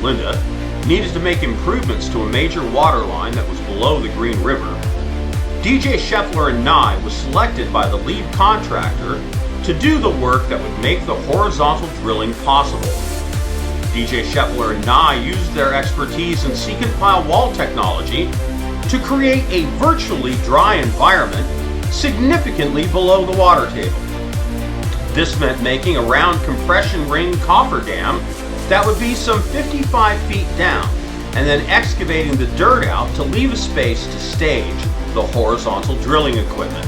Linda, needed to make improvements to a major water line that was below the Green River, DJ Scheffler Nye was selected by the lead contractor to do the work that would make the horizontal drilling possible. DJ Scheffler Nye used their expertise in secant pile wall technology to create a virtually dry environment significantly below the water table. This meant making a round compression ring cofferdam that would be some 55 feet down, and then excavating the dirt out to leave a space to stage the horizontal drilling equipment.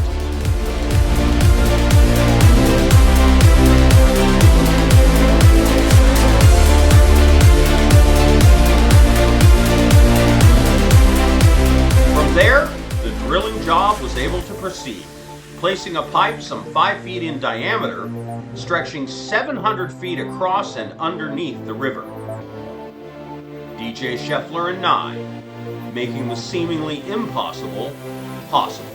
From there, the drilling job was able to proceed, placing a pipe some 5 feet in diameter, stretching 700 feet across and underneath the river. DJ Scheffler and Nye, making the seemingly impossible possible.